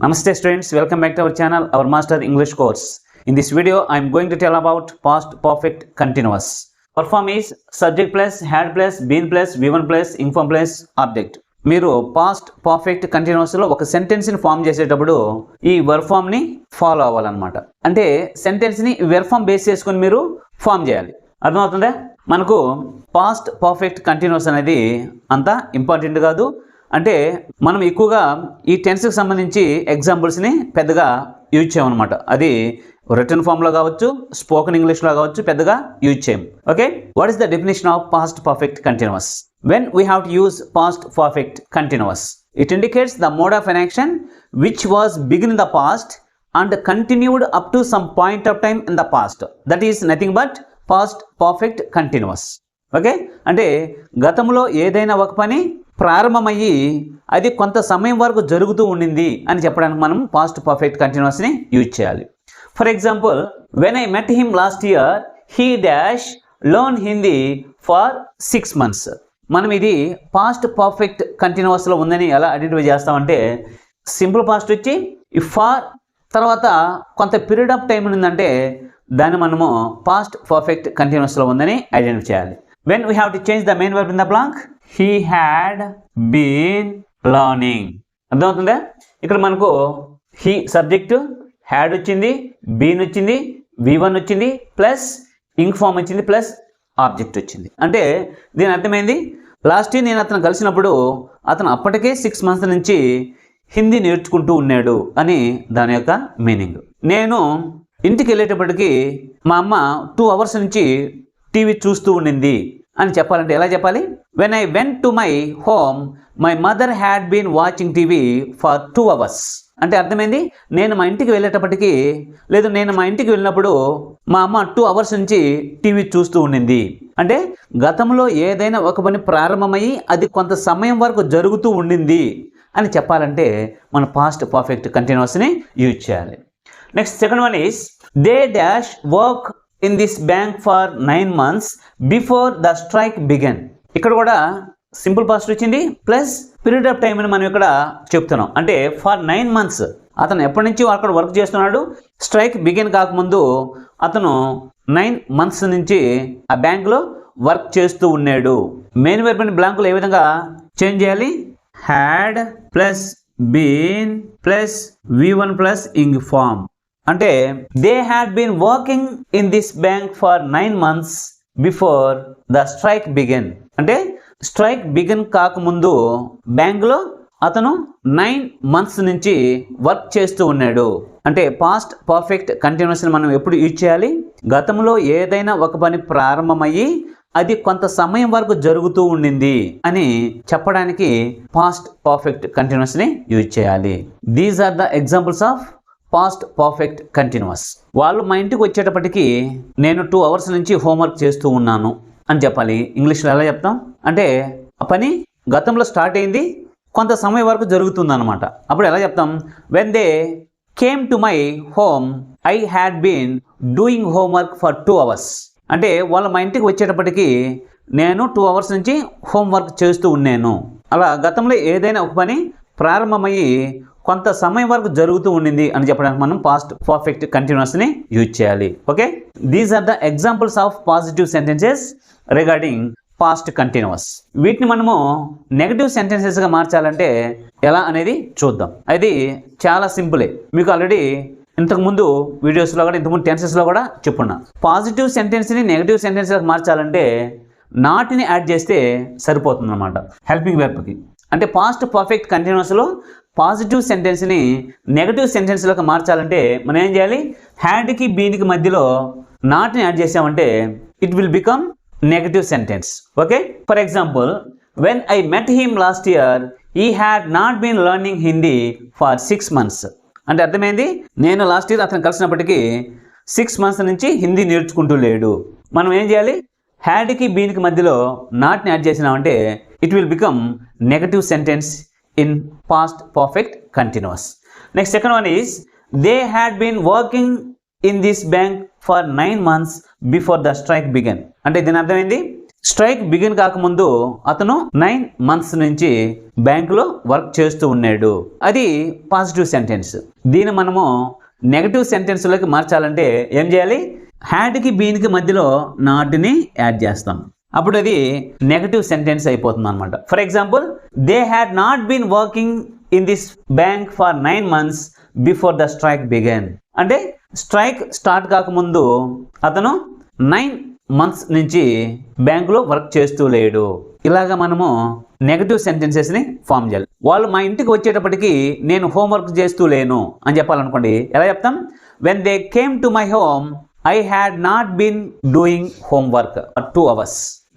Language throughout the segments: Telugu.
Namaste students, welcome back to our channel, our master English course. In this video, I am going to tell about past perfect continuous. Our form is subject plus, had plus, been plus, V1 plus, inform plus, object. మీరు పాస్ట్ పర్ఫెక్ట్ కంటిన్యూస్ లో ఒక సెంటెన్స్ ని ఫామ్ చేసేటప్పుడు ఈ వర్బ్ ఫామ్ ని ఫాలో అవ్వాలన్నమాట. అంటే సెంటెన్స్ ని వర్బ్ ఫామ్ బేస్ చేసుకుని మీరు ఫామ్ చేయాలి. అర్థమవుతుందా? మనకు పాస్ట్ పర్ఫెక్ట్ కంటిన్యూస్ అనేది అంత ఇంపార్టెంట్ కాదు. అంటే మనం ఎక్కువగా ఈ టెన్స్కి సంబంధించి ఎగ్జాంపుల్స్ని పెద్దగా యూజ్ చేయమన్నమాట. అది రిటర్న్ ఫామ్లో కావచ్చు, స్పోకెన్ ఇంగ్లీష్లో కావచ్చు, పెద్దగా యూజ్ చేయం. Okay, what is the definition of past perfect continuous? When we have to use past perfect continuous, it indicates the mode of an action which was begun in the past and continued up to some point of time in the past. That is nothing but past perfect continuous. Okay, అంటే గతంలో ఏదైనా ఒక పని ప్రారంభమయ్యి అది కొంత సమయం వరకు జరుగుతూ ఉండింది అని చెప్పడానికి మనం పాస్ట్ పర్ఫెక్ట్ కంటిన్యూస్ని యూజ్ చేయాలి. For example, when I met him last year he dash learn Hindi for 6 months. మనం ఇది పాస్ట్ పర్ఫెక్ట్ కంటిన్యూస్లో ఉందని ఎలా ఐడెంటిఫై చేస్తామంటే, సింపుల్ పాస్ట్ వచ్చి ఈ ఫార్ తర్వాత కొంత పీరియడ్ ఆఫ్ టైం ఉందంటే దాన్ని మనము పాస్ట్ పర్ఫెక్ట్ కంటిన్యూస్లో ఉందని ఐడెంటిఫై చేయాలి. When we have to change the main verb in the blank, he had been learning. అర్థమవుతుందా? ఇక్కడ మనకు he సబ్జెక్టు, had వచ్చింది, been వచ్చింది, V1 వచ్చింది, ప్లస్ ఇంక్ ఫామ్ వచ్చింది, ప్లస్ ఆబ్జెక్ట్ వచ్చింది. అంటే దీని అర్థమైంది, లాస్ట్ ఇయర్ నేను అతను కలిసినప్పుడు అతను అప్పటికే 6 months నుంచి హిందీ నేర్చుకుంటూ ఉన్నాడు అని దాని యొక్క మీనింగ్. నేను ఇంటికి వెళ్ళేటప్పటికి మా అమ్మ 2 hours నుంచి టీవీ చూస్తూ ఉండింది అని చెప్పాలంటే ఎలా చెప్పాలి? When I went to my home my mother had been watching TV for 2 hours. అంటే అర్థమైంది, నేను మా ఇంటికి వెళ్ళేటప్పటికి లేదు నేను మా ఇంటికి వెళ్ళినప్పుడు మా అమ్మ 2 hours నుంచి టీవీ చూస్తూ ఉండింది. అంటే గతంలో ఏదైనా ఒక పని ప్రారంభమయ్యి అది కొంత సమయం వరకు జరుగుతూ ఉండింది అని చెప్పాలంటే మన పాస్ట్ పర్ఫెక్ట్ కంటిన్యూస్ని యూజ్ చేయాలి. Next second one is they dash work in this bank for 9 months before the strike began. ఇక్కడ కూడా సింపుల్ పాస్ట్ వచ్చింది, ప్లస్ పీరియడ్ ఆఫ్ టైం అని మనం ఇక్కడ చెప్తున్నాం. అంటే ఫర్ 9 months అతను ఎప్పటి నుంచి అక్కడ వర్క్ చేస్తున్నాడు, స్ట్రైక్ బిగిన్ కాకముందు అతను 9 months నుంచి ఆ బ్యాంకులో వర్క్ చేస్తూ ఉన్నాడు. మెయిన్ వెర్బ్ ని బ్లాంకులో ఏ విధంగా చేంజ్ చేయాలి? Had plus been plus V1 plus ing form. అంటే they had been working in this bank for 9 months before the strike begin. అంటే స్ట్రైక్ బిగిన్ కాకముందు బ్యాంకులో అతను 9 months నుంచి వర్క్ చేస్తూ ఉన్నాడు. అంటే పాస్ట్ పర్ఫెక్ట్ కంటిన్యూస్ మనం ఎప్పుడు యూజ్ చేయాలి? గతంలో ఏదైనా ఒక పని ప్రారంభమయ్యి అది కొంత సమయం వరకు జరుగుతూ ఉండింది అని చెప్పడానికి పాస్ట్ పర్ఫెక్ట్ కంటిన్యూస్ని యూజ్ చేయాలి. These are the examples of past perfect continuous. వాళ్ళు మా ఇంటికి వచ్చేటప్పటికి నేను 2 hours నుంచి హోంవర్క్ చేస్తూ ఉన్నాను అని చెప్పాలి. ఇంగ్లీష్లో ఎలా చెప్తాం అంటే ఆ పని గతంలో స్టార్ట్ అయింది, కొంత సమయం వరకు జరుగుతుంది అనమాట. అప్పుడు ఎలా చెప్తాం? When they came to my home I had been doing homework for 2 hours. అంటే వాళ్ళు మా ఇంటికి వచ్చేటప్పటికి నేను 2 hours నుంచి హోంవర్క్ చేస్తూ ఉన్నాను. అలా గతంలో ఏదైనా ఒక పని ప్రారంభమయ్యి కొంత సమయం వరకు జరుగుతూ ఉండింది అని చెప్పడానికి మనం పాస్ట్ పర్ఫెక్ట్ కంటిన్యూస్ని యూజ్ చేయాలి. Okay, these are the examples of positive sentences regarding past continuous. వీటిని మనము నెగటివ్ సెంటెన్సెస్గా మార్చాలంటే ఎలా అనేది చూద్దాం. అది చాలా సింపులే. మీకు ఆల్రెడీ ఇంతకుముందు వీడియోస్లో కూడా ఇంతకుముందు టెన్సెస్లో కూడా చెప్పున్నా. పాజిటివ్ సెంటెన్స్ని నెగటివ్ సెంటెన్స్గా మార్చాలంటే నాట్ని యాడ్ చేస్తే సరిపోతుంది అనమాట హెల్పింగ్ వెర్బ్కి. అంటే పాస్ట్ పర్ఫెక్ట్ కంటిన్యూస్లో పాజిటివ్ సెంటెన్స్ని నెగటివ్ సెంటెన్స్లోకి మార్చాలంటే మనం ఏం చేయాలి? హ్యాడ్కి బీన్కి మధ్యలో నాట్ని యాడ్ చేసామంటే it will become negative sentence. Okay, for example, when I met him last year he had not been learning Hindi for 6 months. అంటే అర్థమైంది, నేను లాస్ట్ ఇయర్ అతను కలిసినప్పటికీ 6 months నుంచి హిందీ నేర్చుకుంటూ లేడు. మనం ఏం చేయాలి? హ్యాడ్కి బీన్కి మధ్యలో నాట్ని యాడ్ చేసినామంటే it will become negative sentence in past perfect continuous. Next second one is they had been working in this bank for 9 months before the strike began. అంటే దీని అర్థమైంది, స్ట్రైక్ బిగిన్ కాకముందు అతను 9 months నుంచి బ్యాంకులో వర్క్ చేస్తూ ఉన్నాడు. అది పాజిటివ్ సెంటెన్స్. దీన్ని మనము నెగటివ్ సెంటెన్స్లోకి మార్చాలంటే ఏం చేయాలి? హ్యాడ్కి బీన్కి మధ్యలో నాట్ని యాడ్ చేస్తాం. అప్పుడు అది నెగటివ్ సెంటెన్స్ అయిపోతుంది అనమాట. For example, they had not been working in this bank for 9 months before the strike began. అంటే స్ట్రైక్ స్టార్ట్ కాకముందు అతను 9 months నుంచి బ్యాంకులో వర్క్ చేస్తూ లేడు. ఇలాగా మనము నెగటివ్ సెంటెన్సెస్ని ఫామ్ చేయాలి. వాళ్ళు మా ఇంటికి వచ్చేటప్పటికి నేను హోంవర్క్ చేస్తూ లేను అని చెప్పాలనుకోండి, ఎలా చెప్తాం? When they came to my home I had not been doing homework for 2 hours.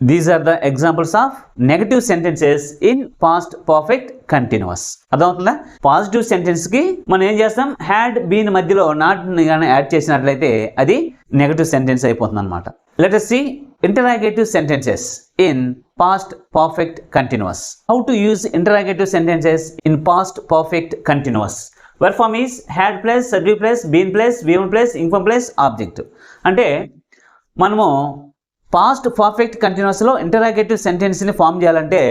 These are the examples of negative sentences in past perfect continuous. అర్థమవుతుందా? పాజిటివ్ సెంటెన్స్ కి మనం ఏం చేస్తాం? హ్యాడ్ బీన్ మధ్యలో నాట్ గాని యాడ్ చేసినట్లయితే అది నెగటివ్ సెంటెన్స్ అయిపోతుంది అనమాట. Let us see interrogative sentences in past perfect continuous. How to use interrogative sentences in past perfect continuous? Verb form is had plus, subject plus, been plus, V1 plus, infirm plus, object. అంటే మనము పాస్ట్ పర్ఫెక్ట్ కంటిన్యూస్లో ఇంటరాగేటివ్ సెంటెన్స్ని ఫామ్ చేయాలంటే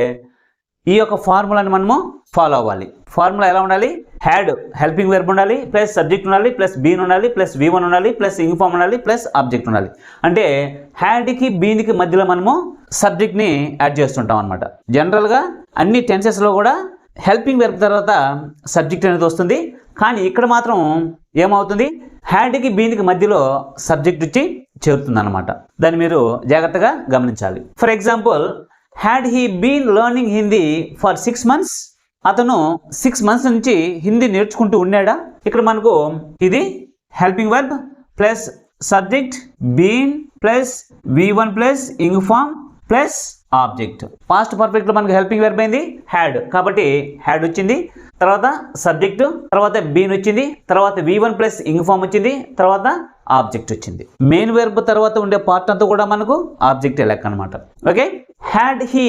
ఈ యొక్క ఫార్ములాని మనము ఫాలో అవ్వాలి. ఫార్ములా ఎలా ఉండాలి? హ్యాడ్ హెల్పింగ్ వెర్బ్ ఉండాలి, ప్లస్ సబ్జెక్ట్ ఉండాలి, ప్లస్ బీన్ ఉండాలి, ప్లస్ V1 ఉండాలి, ప్లస్ ఇన్ఫార్మ్ ఉండాలి, ప్లస్ ఆబ్జెక్ట్ ఉండాలి. అంటే హ్యాడ్కి బీన్కి మధ్యలో మనము సబ్జెక్ట్ని యాడ్ చేస్తుంటాం అనమాట. జనరల్గా అన్ని టెన్సెస్లో కూడా హెల్పింగ్ వెర్బ్ తర్వాత సబ్జెక్ట్ అనేది వస్తుంది. కానీ ఇక్కడ మాత్రం ఏమవుతుంది? హ్యాడ్కి బీన్కి మధ్యలో సబ్జెక్ట్ వచ్చి చేరుతుంది అనమాట. దాన్ని మీరు జాగ్రత్తగా గమనించాలి. For example, had he been learning Hindi for 6 months? అతను 6 months నుంచి హిందీ నేర్చుకుంటూ ఉన్నాడా? ఇక్కడ మనకు ఇది helping verb plus subject been plus V1 plus ing form plus object. Past perfect లో మనకు హెల్పింగ్ వెర్బ్ అయింది హ్యాడ్, కాబట్టి హ్యాడ్ వచ్చింది, తర్వాత సబ్జెక్ట్, తర్వాత బీన్ వచ్చింది, తర్వాత V1 ప్లస్ ఇన్ఫార్మ్ వచ్చింది, తర్వాత ఆబ్జెక్ట్ వచ్చింది. మెయిన్ వెర్బ్ తర్వాత ఉండే పార్ట్ అంతా కూడా మనకు ఆబ్జెక్ట్ లెక్క అనమాట. Okay, had he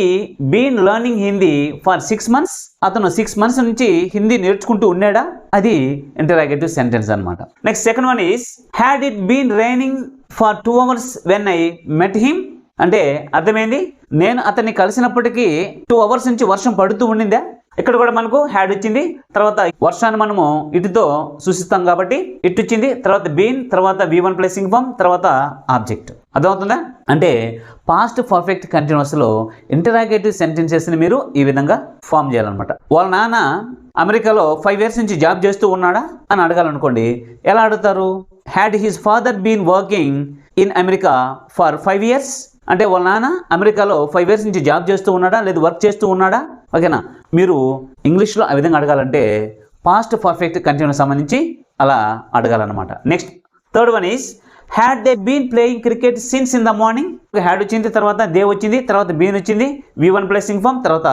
been learning Hindi for 6 months? అతను 6 months నుంచి హిందీ నేర్చుకుంటూ ఉన్నాడా? అది ఇంటరాగేటివ్ సెంటెన్స్ అనమాట. Next second one is had it been raining for 2 hours when I met him? అంటే అర్థమైంది, నేను అతన్ని కలిసినప్పటికీ 2 hours నుంచి వర్షం పడుతూ ఉండిందా? ఇక్కడ కూడా మనకు హ్యాడ్ వచ్చింది, తర్వాత వర్షాన్ని మనము ఇటుతో సూచిస్తాం కాబట్టి ఇటు వచ్చింది, తర్వాత బీన్, తర్వాత V1 ప్లస్ ఇన్ఫార్మ్, తర్వాత ఆబ్జెక్ట్. అర్థమవుతుందా? అంటే పాస్ట్ పర్ఫెక్ట్ కంటిన్యూస్లో ఇంటరాగేటివ్ సెంటెన్సెస్ని మీరు ఈ విధంగా ఫామ్ చేయాలన్నమాట. వాళ్ళ నాన్న అమెరికాలో 5 years నుంచి జాబ్ చేస్తూ ఉన్నాడా అని అడగాలనుకోండి, ఎలా అడుగుతారు? Had his father been working in America for 5 years? అంటే వాళ్ళ నాన్న అమెరికాలో 5 years నుంచి జాబ్ చేస్తూ ఉన్నాడా, లేదు వర్క్ చేస్తూ ఉన్నాడా? ఓకేనా? మీరు ఇంగ్లీష్లో ఆ విధంగా అడగాలంటే పాస్ట్ పర్ఫెక్ట్ కంటిన్యూస్ సంబంధించి అలా అడగాలన్నమాట. Next third one is had they been playing cricket since in the morning? Had వచ్చింది, తర్వాత దే వచ్చింది, తర్వాత బీన్ వచ్చింది, V1 ప్లస్ ఇన్ఫార్మ్, తర్వాత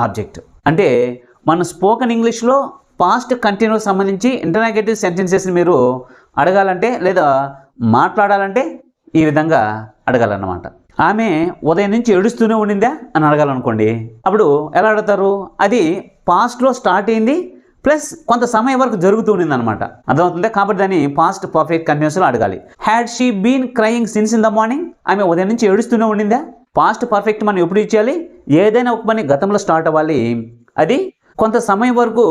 ఆబ్జెక్ట్. అంటే మన స్పోకెన్ ఇంగ్లీష్లో పాస్ట్ కంటిన్యూస్ సంబంధించి ఇంటరాగేటివ్ సెంటెన్సెస్ని మీరు అడగాలంటే లేదా మాట్లాడాలంటే ఈ విధంగా అడగాలన్నమాట. ఆమె ఉదయం నుంచి ఏడుస్తూనే ఉండిందా అని అడగాలనుకోండి, అప్పుడు ఎలా అడుగుతారు? అది పాస్ట్లో స్టార్ట్ అయింది ప్లస్ కొంత సమయం వరకు జరుగుతూ ఉండింది అనమాట. అర్థమవుతుందా? కాబట్టి దాన్ని పాస్ట్ పర్ఫెక్ట్ కంటిన్యూస్లో అడగాలి. Had she been crying since in the morning? ఆమె ఉదయం నుంచి ఏడుస్తూనే ఉండిందా? పాస్ట్ పర్ఫెక్ట్ మనం ఎప్పుడు ఇచ్చేయాలి? ఏదైనా ఒక పని గతంలో స్టార్ట్ అవ్వాలి, అది కొంత సమయం వరకు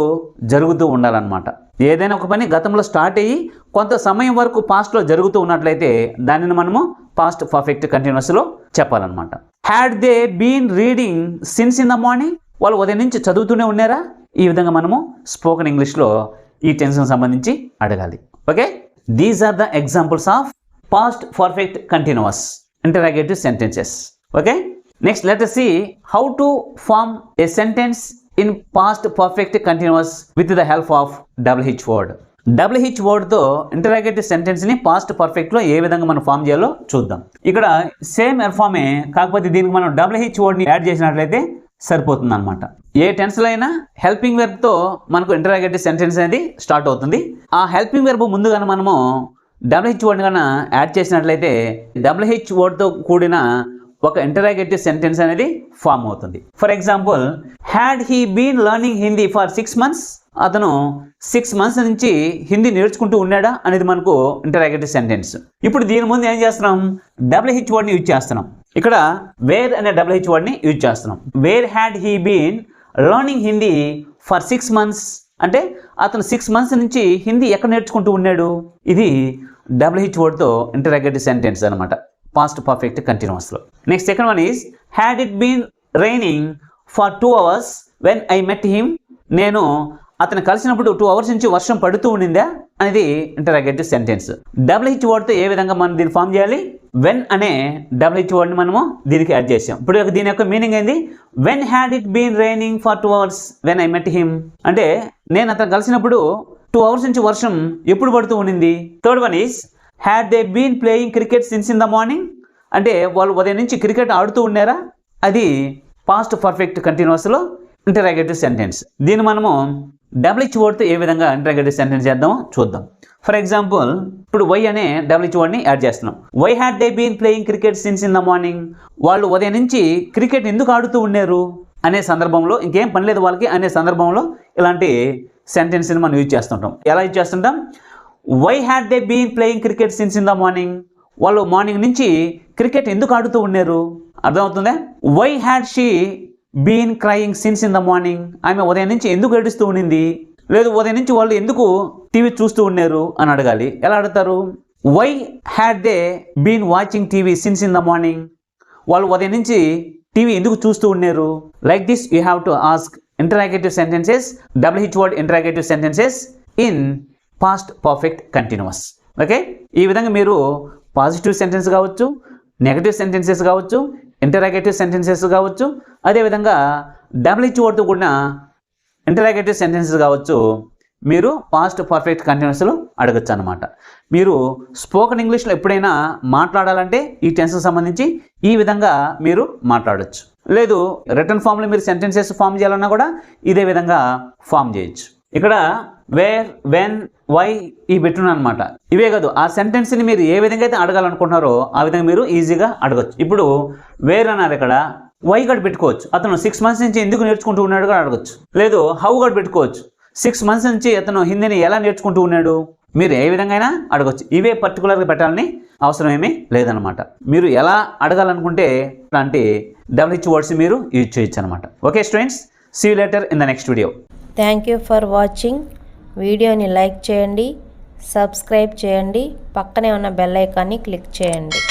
జరుగుతూ ఉండాలన్నమాట. ఏదైనా ఒక పని గతంలో స్టార్ట్ అయ్యి కొంత సమయం వరకు పాస్ట్లో జరుగుతూ ఉన్నట్లయితే దానిని మనము పాస్ట్ పర్ఫెక్ట్ కంటిన్యూస్లో చెప్పాలన్నమాట. Had they been reading since in the morning? వాళ్ళు ఉదయం నుంచి చదువుతూనే ఉన్నారా? ఈ విధంగా మనము స్పోకెన్ ఇంగ్లీష్లో ఈ టెన్స్కి సంబంధించి అడగాలి. Okay, these are the examples of past perfect continuous interrogative sentences. Okay, next let us see how to form a sentence in past perfect continuous with the help of WH word. WH word తో ఇంటరాగేటివ్ సెంటెన్స్ ని పాస్ట్ పర్ఫెక్ట్ లో ఏ విధంగా మనం ఫామ్ చేయాలో చూద్దాం. ఇక్కడ సేమ్ ఎర్ఫామే, కాకపోతే దీనికి మనం WH వర్డ్ ని యాడ్ చేసినట్లయితే సరిపోతుంది అనమాట. ఏ టెన్స్ లో అయినా హెల్పింగ్ వెర్బ్ తో మనకు ఇంటరాగేటివ్ సెంటెన్స్ అనేది స్టార్ట్ అవుతుంది. ఆ హెల్పింగ్ వెర్బ్ ముందుగానే మనము WH వర్డ్ కన్నా యాడ్ చేసినట్లయితే WH వర్డ్ తో కూడిన ఒక ఇంటరాగేటివ్ సెంటెన్స్ అనేది ఫామ్ అవుతుంది. For example, had he been learning Hindi for 6 months? అతను 6 months నుంచి హిందీ నేర్చుకుంటూ ఉన్నాడా అనేది మనకు ఇంటరాగేటివ్ సెంటెన్స్. ఇప్పుడు దీని ముందు ఏం చేస్తున్నాం? WH వర్డ్ని యూజ్ చేస్తున్నాం. ఇక్కడ వేర్ అనే WH వర్డ్ని యూజ్ చేస్తున్నాం. Where had he been learning Hindi for 6 months అంటే అతను 6 months నుంచి హిందీ ఎక్కడ నేర్చుకుంటూ ఉన్నాడు. ఇది WH వర్డ్తో ఇంటరాగేటివ్ సెంటెన్స్ అనమాట పాస్ట్ పర్ఫెక్ట్ కంటిన్యూస్లో. Next second one is had it been raining for 2 hours when I met him. నేను అతను కలిసినప్పుడు 2 hours నుంచి వర్షం పడుతూ ఉండిందా అనేది ఇంటరాగేటివ్ సెంటెన్స్. WH వర్డ్తో ఏ విధంగా మనం దీన్ని ఫామ్ చేయాలి. వెన్ అనే WH వర్డ్ని మనము దీనికి యాడ్ చేసాం. ఇప్పుడు దీని యొక్క మీనింగ్ ఏంది. When had it been raining for 2 hours when I met him అంటే నేను అతను కలిసినప్పుడు 2 hours నుంచి వర్షం ఎప్పుడు పడుతూ ఉండింది. Third one is had they been playing cricket since in the morning అంటే వాళ్ళు ఉదయం నుంచి క్రికెట్ ఆడుతూ ఉన్నారా. అది పాస్ట్ పర్ఫెక్ట్ కంటిన్యూస్లో ఇంటరాగేటివ్ సెంటెన్స్. దీన్ని మనము WH వర్డ్తో ఏ విధంగా ఇంటరాగేటివ్ సెంటెన్స్ చేద్దామో చూద్దాం. ఫర్ ఎగ్జాంపుల్ ఇప్పుడు వై అనే WH వర్డ్ని యాడ్ చేస్తున్నాం. Why had they been playing cricket since in the morning వాళ్ళు ఉదయం నుంచి క్రికెట్ ఎందుకు ఆడుతూ ఉన్నారు అనే సందర్భంలో, ఇంకేం పని లేదు వాళ్ళకి అనే సందర్భంలో ఇలాంటి సెంటెన్స్ని మనం యూజ్ చేస్తుంటాం. ఎలా యూజ్ చేస్తుంటాం. Why had they been playing cricket since in the morning వాళ్ళు మార్నింగ్ నుంచి క్రికెట్ ఎందుకు ఆడుతూ ఉన్నారు. అర్థమవుతుందా. Why had she been crying since in the morning ఆమె ఉదయం నుంచి ఎందుకు ఏడుస్తూ ఉండింది. లేదు ఉదయం నుంచి వాళ్ళు ఎందుకు టీవీ చూస్తూ ఉన్నారు అని అడగాలి. ఎలా అడుగుతారు. Why had they been watching TV since in the morning వాళ్ళు ఉదయం నుంచి టీవీ ఎందుకు చూస్తూ ఉన్నారు. Like this you have to ask interrogative sentences WH word interrogative sentences in past perfect continuous. Okay, ఈ విధంగా మీరు పాజిటివ్ సెంటెన్స్ కావచ్చు, నెగటివ్ సెంటెన్సెస్ కావచ్చు, ఇంటరాగేటివ్ సెంటెన్సెస్ కావచ్చు, అదేవిధంగా WH వర్డ్తో కూడిన ఇంటరాగేటివ్ సెంటెన్సెస్ కావచ్చు మీరు పాస్ట్ పర్ఫెక్ట్ కంటిన్యూస్లో అడగచ్చు అనమాట. మీరు స్పోకెన్ ఇంగ్లీష్లో ఎప్పుడైనా మాట్లాడాలంటే ఈ టెన్స్కి సంబంధించి ఈ విధంగా మీరు మాట్లాడచ్చు. లేదు రిటర్న్ ఫామ్లో మీరు సెంటెన్సెస్ ఫామ్ చేయాలన్నా కూడా ఇదే విధంగా ఫామ్ చేయొచ్చు. ఇక్కడ వేర్, వెన్, వై ఈ పెట్టున్నాను అనమాట. ఇవే కాదు ఆ సెంటెన్స్ని మీరు ఏ విధంగా అయితే అడగాలనుకుంటున్నారో ఆ విధంగా మీరు ఈజీగా అడగచ్చు. ఇప్పుడు వేర్ అన్నారు, ఇక్కడ వై కూడా పెట్టుకోవచ్చు. అతను 6 months నుంచి ఎందుకు నేర్చుకుంటూ ఉన్నాడు కూడా అడగచ్చు. లేదు హౌ కూడా పెట్టుకోవచ్చు. 6 months నుంచి అతను హిందీని ఎలా నేర్చుకుంటూ ఉన్నాడు మీరు ఏ విధంగా అయినా అడగచ్చు. ఇవే పర్టికులర్గా పెట్టాలని అవసరం ఏమీ లేదనమాట. మీరు ఎలా అడగాలనుకుంటే అలాంటి WH వర్డ్స్ మీరు యూజ్ చేయొచ్చు అనమాట. Okay students, see you later in the next video. Thank you for watching. వీడియోని లైక్ చేయండి, సబ్స్క్రైబ్ చేయండి, పక్కనే ఉన్న బెల్ ఐకాన్ని క్లిక్ చేయండి.